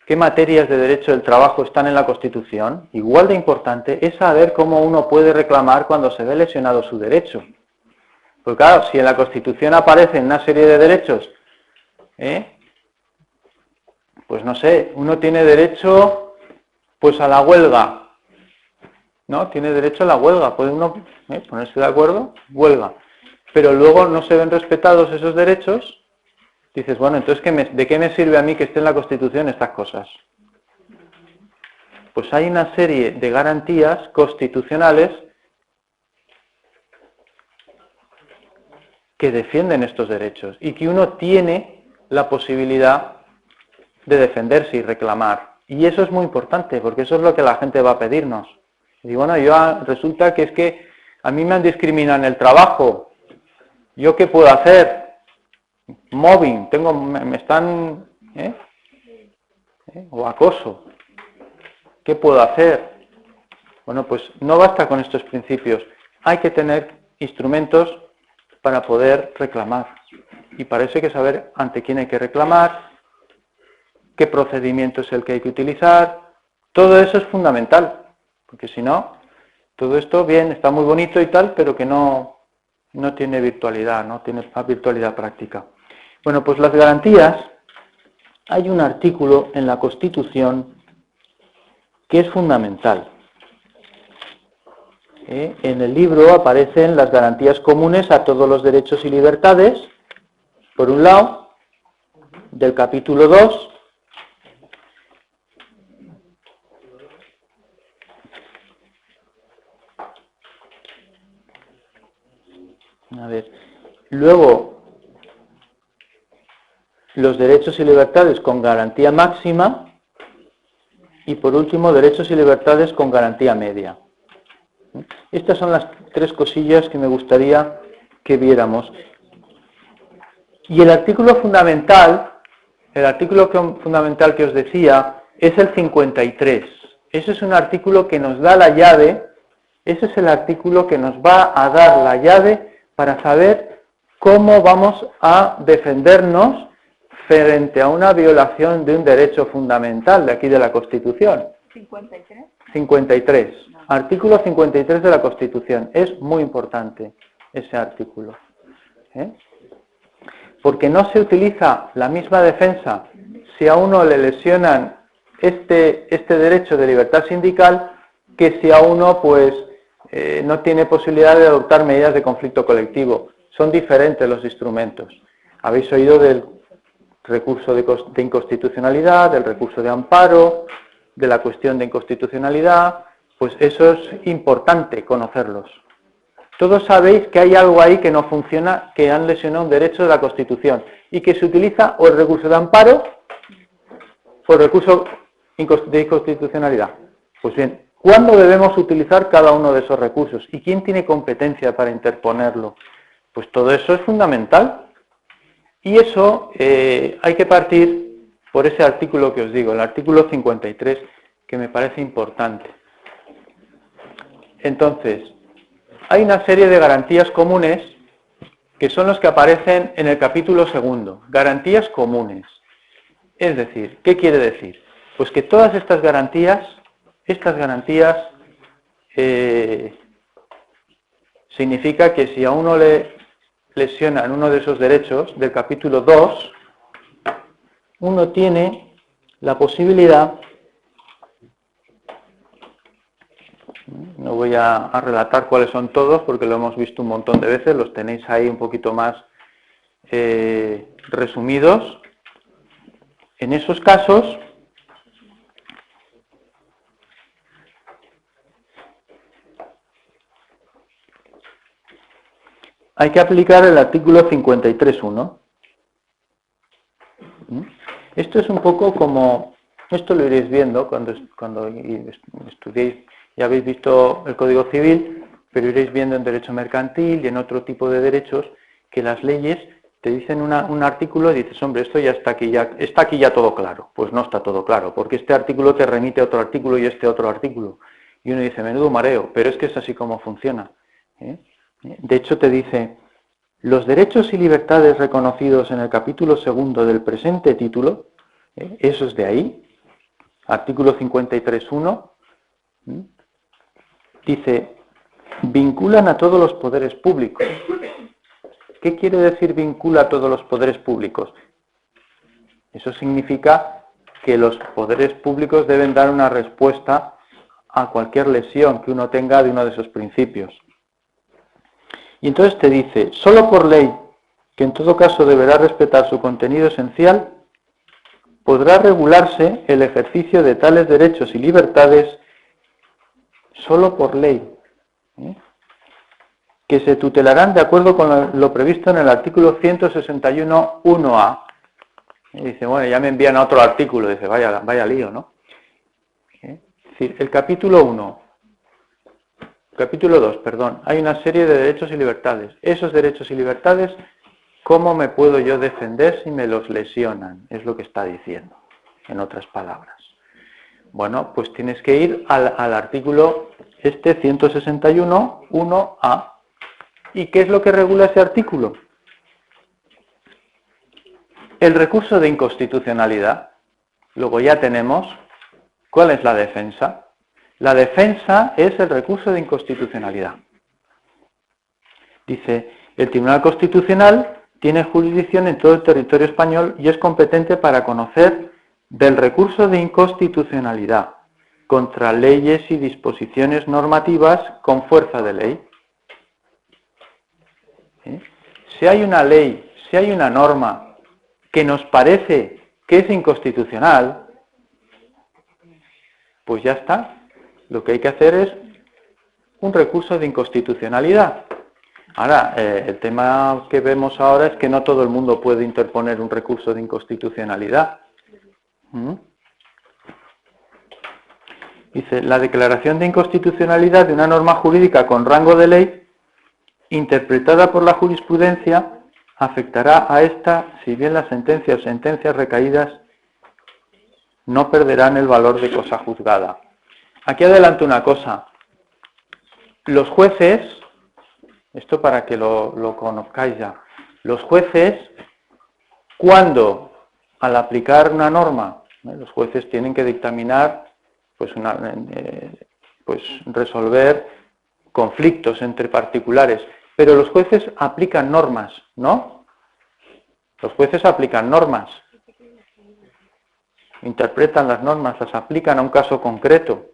qué materias de derecho del trabajo están en la Constitución, igual de importante es saber cómo uno puede reclamar cuando se ve lesionado su derecho. Porque claro, si en la Constitución aparecen una serie de derechos, pues no sé, uno tiene derecho pues a la huelga, ¿no? Tiene derecho a la huelga, puede uno ponerse de acuerdo, huelga. Pero luego no se ven respetados esos derechos. Dices, bueno, entonces, ¿de qué me sirve a mí que esté en la Constitución estas cosas? Pues hay una serie de garantías constitucionales que defienden estos derechos y que uno tiene la posibilidad de defenderse y reclamar. Y eso es muy importante, porque eso es lo que la gente va a pedirnos. Y bueno, resulta que es que a mí me han discriminado en el trabajo. ¿Yo qué puedo hacer? Mobbing, me están... o acoso. ¿Qué puedo hacer? Bueno, pues no basta con estos principios. Hay que tener instrumentos para poder reclamar. Y para eso hay que saber ante quién hay que reclamar, qué procedimiento es el que hay que utilizar. Todo eso es fundamental, porque si no, todo esto bien, está muy bonito y tal, pero que no tiene virtualidad, no tiene virtualidad práctica. Bueno, pues las garantías, hay un artículo en la Constitución que es fundamental. En el libro aparecen las garantías comunes a todos los derechos y libertades, por un lado, del capítulo 2, luego los derechos y libertades con garantía máxima y por último derechos y libertades con garantía media. Estas son las tres cosillas que me gustaría que viéramos. Y el artículo fundamental que os decía es el 53. Ese es un artículo que nos da la llave, ese es el artículo que nos va a dar la llave para saber cómo vamos a defendernos frente a una violación de un derecho fundamental de aquí de la Constitución. ¿53? 53. Artículo 53 de la Constitución. Es muy importante ese artículo. Porque no se utiliza la misma defensa si a uno le lesionan este derecho de libertad sindical que si a uno pues no tiene posibilidad de adoptar medidas de conflicto colectivo. Son diferentes los instrumentos. Habéis oído del recurso de inconstitucionalidad, del recurso de amparo, de la cuestión de inconstitucionalidad, pues eso es importante conocerlos. Todos sabéis que hay algo ahí que no funciona, que han lesionado un derecho de la Constitución y que se utiliza o el recurso de amparo o el recurso de inconstitucionalidad. Pues bien, ¿cuándo debemos utilizar cada uno de esos recursos? ¿Y quién tiene competencia para interponerlo? Pues todo eso es fundamental. Y eso hay que partir por ese artículo que os digo, el artículo 53, que me parece importante. Entonces, hay una serie de garantías comunes que son los que aparecen en el capítulo 2, garantías comunes. Es decir, ¿qué quiere decir? Pues que todas estas garantías significa que si a uno le lesionan uno de esos derechos del capítulo 2, uno tiene la posibilidad, no voy a relatar cuáles son todos porque lo hemos visto un montón de veces, los tenéis ahí un poquito más resumidos. En esos casos, hay que aplicar el artículo 53.1. Esto es un poco como, esto lo iréis viendo cuando estudiéis, ya habéis visto el Código Civil, pero iréis viendo en derecho mercantil y en otro tipo de derechos que las leyes te dicen un artículo y dices, hombre, esto ya está aquí ya todo claro. Pues no está todo claro, porque este artículo te remite a otro artículo y este otro artículo. Y uno dice, menudo mareo, pero es que es así como funciona. De hecho te dice, los derechos y libertades reconocidos en el capítulo 2 del presente título, eso es de ahí, artículo 53.1, dice, vinculan a todos los poderes públicos. ¿Qué quiere decir vincula a todos los poderes públicos? Eso significa que los poderes públicos deben dar una respuesta a cualquier lesión que uno tenga de uno de esos principios. Y entonces te dice, solo por ley, que en todo caso deberá respetar su contenido esencial, podrá regularse el ejercicio de tales derechos y libertades solo por ley, que se tutelarán de acuerdo con lo previsto en el artículo 161.1a. Y dice, bueno, ya me envían a otro artículo, dice, vaya lío, ¿no? Es decir, el capítulo 2, perdón, hay una serie de derechos y libertades. Esos derechos y libertades, ¿cómo me puedo yo defender si me los lesionan? Es lo que está diciendo, en otras palabras. Bueno, pues tienes que ir al artículo 161.1a. ¿Y qué es lo que regula ese artículo? El recurso de inconstitucionalidad. Luego ya tenemos, ¿cuál es la defensa? La defensa es el recurso de inconstitucionalidad. Dice, el Tribunal Constitucional tiene jurisdicción en todo el territorio español y es competente para conocer del recurso de inconstitucionalidad, contra leyes y disposiciones normativas con fuerza de ley. ¿Sí? Si hay una ley, si hay una norma que nos parece que es inconstitucional, pues ya está. Lo que hay que hacer es un recurso de inconstitucionalidad. Ahora, el tema que vemos ahora es que no todo el mundo puede interponer un recurso de inconstitucionalidad. Dice, la declaración de inconstitucionalidad de una norma jurídica con rango de ley, interpretada por la jurisprudencia, afectará a esta, si bien las sentencias o sentencias recaídas no perderán el valor de cosa juzgada. Aquí adelanto una cosa. Los jueces, esto para que lo conozcáis ya, los jueces, cuando al aplicar una norma, los jueces tienen que dictaminar, pues resolver conflictos entre particulares, pero los jueces aplican normas, ¿no? Los jueces aplican normas, interpretan las normas, las aplican a un caso concreto.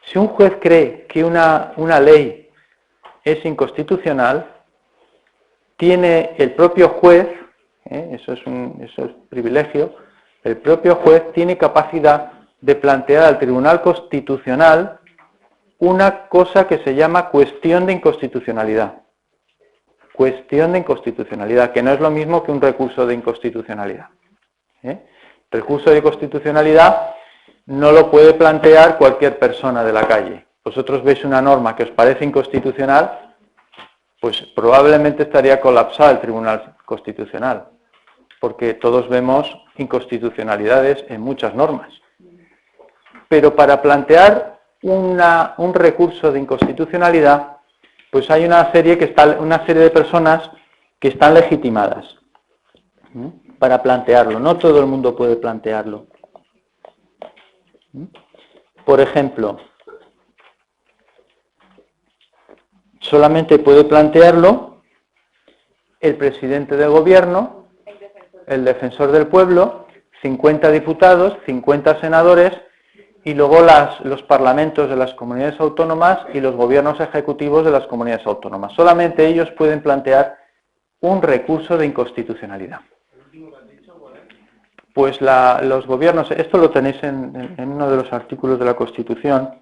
Si un juez cree que una ley es inconstitucional, tiene el propio juez, eso es privilegio, el propio juez tiene capacidad de plantear al Tribunal Constitucional una cosa que se llama cuestión de inconstitucionalidad. Cuestión de inconstitucionalidad, que no es lo mismo que un recurso de inconstitucionalidad. Recurso de inconstitucionalidad no lo puede plantear cualquier persona de la calle. Vosotros veis una norma que os parece inconstitucional, pues probablemente estaría colapsado el Tribunal Constitucional, porque todos vemos inconstitucionalidades en muchas normas. Pero para plantear un recurso de inconstitucionalidad, pues hay una serie de personas que están legitimadas para plantearlo. No todo el mundo puede plantearlo. Por ejemplo, solamente puede plantearlo el presidente del gobierno, el defensor del pueblo, 50 diputados, 50 senadores y luego los parlamentos de las comunidades autónomas y los gobiernos ejecutivos de las comunidades autónomas. Solamente ellos pueden plantear un recurso de inconstitucionalidad. Pues los gobiernos, esto lo tenéis en uno de los artículos de la Constitución,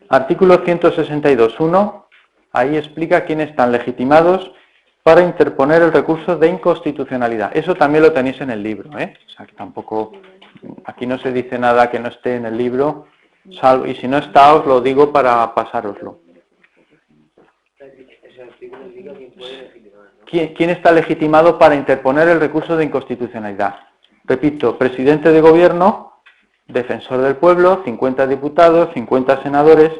artículo 162.1, ahí explica quiénes están legitimados para interponer el recurso de inconstitucionalidad. Eso también lo tenéis en el libro, O sea, que tampoco, aquí no se dice nada que no esté en el libro, salvo, y si no está, os lo digo para pasároslo. ¿Quién está legitimado para interponer el recurso de inconstitucionalidad? Repito, presidente de gobierno, defensor del pueblo, 50 diputados, 50 senadores,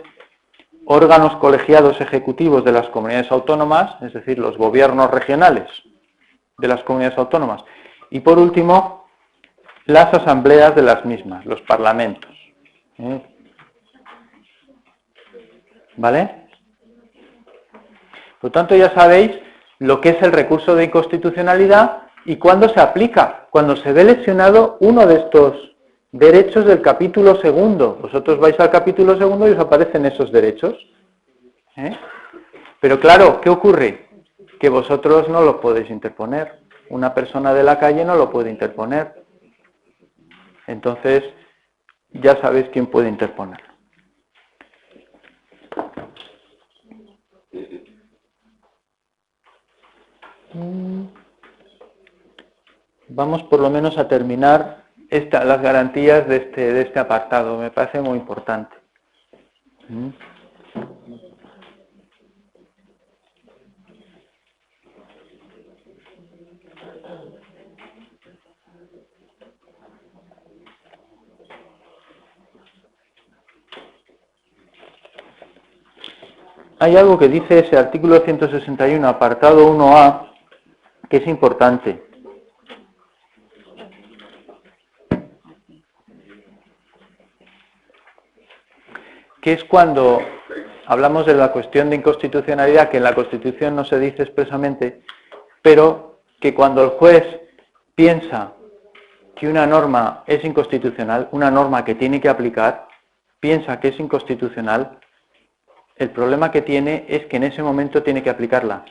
órganos colegiados ejecutivos de las comunidades autónomas, es decir, los gobiernos regionales de las comunidades autónomas. Y por último, las asambleas de las mismas, los parlamentos. ¿Vale? Por lo tanto, ya sabéis lo que es el recurso de inconstitucionalidad y cuándo se aplica. Cuando se ve lesionado uno de estos derechos del capítulo segundo. Vosotros vais al capítulo segundo y os aparecen esos derechos. Pero claro, ¿qué ocurre? Que vosotros no lo podéis interponer. Una persona de la calle no lo puede interponer. Entonces, ya sabéis quién puede interponer. Vamos por lo menos a terminar las garantías de este apartado. Me parece muy importante. Hay algo que dice ese artículo 161, apartado 1A, que es importante. Que es cuando hablamos de la cuestión de inconstitucionalidad, que en la Constitución no se dice expresamente, pero que cuando el juez piensa que una norma es inconstitucional, una norma que tiene que aplicar, piensa que es inconstitucional, el problema que tiene es que en ese momento tiene que aplicarla.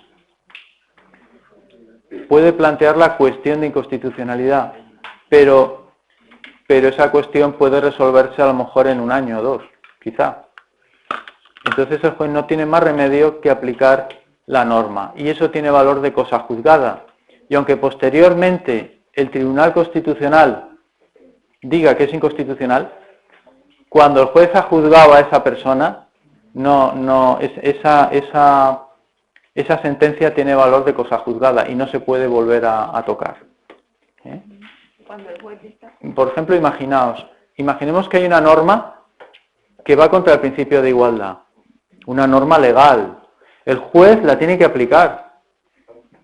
Puede plantear la cuestión de inconstitucionalidad, pero esa cuestión puede resolverse a lo mejor en 1 año o 2, quizá. Entonces el juez no tiene más remedio que aplicar la norma, y eso tiene valor de cosa juzgada. Y aunque posteriormente el Tribunal Constitucional diga que es inconstitucional, cuando el juez ha juzgado a esa persona, esa sentencia tiene valor de cosa juzgada y no se puede volver a tocar. Cuando el juez está... Por ejemplo, imaginemos que hay una norma que va contra el principio de igualdad, una norma legal. El juez la tiene que aplicar,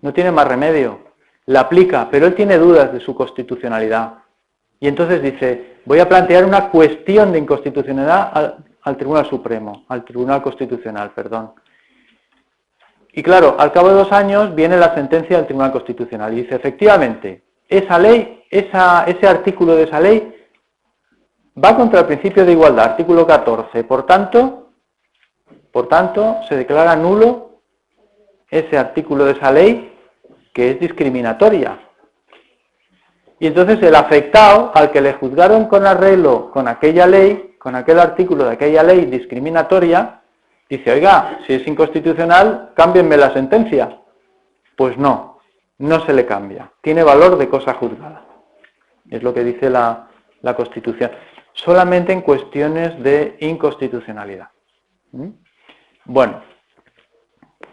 no tiene más remedio, la aplica, pero él tiene dudas de su constitucionalidad. Y entonces dice, voy a plantear una cuestión de inconstitucionalidad al Tribunal Supremo, al Tribunal Constitucional, perdón. Y claro, al cabo de 2 años viene la sentencia del Tribunal Constitucional y dice, efectivamente, esa ley, ese artículo de esa ley va contra el principio de igualdad, artículo 14. Por tanto, se declara nulo ese artículo de esa ley que es discriminatoria. Y entonces el afectado, al que le juzgaron con arreglo con aquella ley, con aquel artículo de aquella ley discriminatoria, dice, oiga, si es inconstitucional, cámbienme la sentencia. Pues no se le cambia. Tiene valor de cosa juzgada. Es lo que dice la Constitución. Solamente en cuestiones de inconstitucionalidad. Bueno,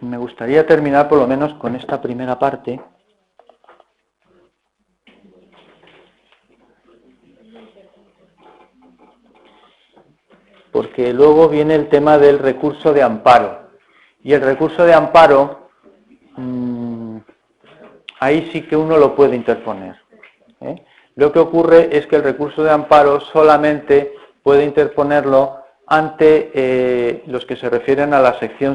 me gustaría terminar por lo menos con esta primera parte. Porque luego viene el tema del recurso de amparo. Y el recurso de amparo, ahí sí que uno lo puede interponer. Lo que ocurre es que el recurso de amparo solamente puede interponerlo ante los que se refieren a la sección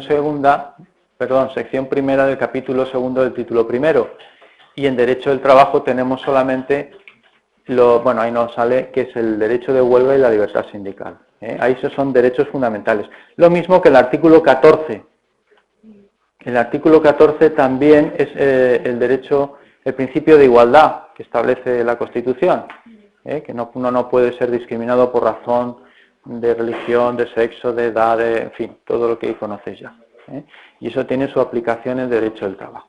primera del capítulo 2 del título primero. Y en derecho del trabajo tenemos solamente, ahí nos sale que es el derecho de huelga y la libertad sindical. Ahí esos son derechos fundamentales. Lo mismo que el artículo 14. El artículo 14 también es el principio de igualdad que establece la Constitución, que uno no puede ser discriminado por razón de religión, de sexo, de edad, en fin, todo lo que conocéis ya. Y eso tiene su aplicación en el derecho del trabajo.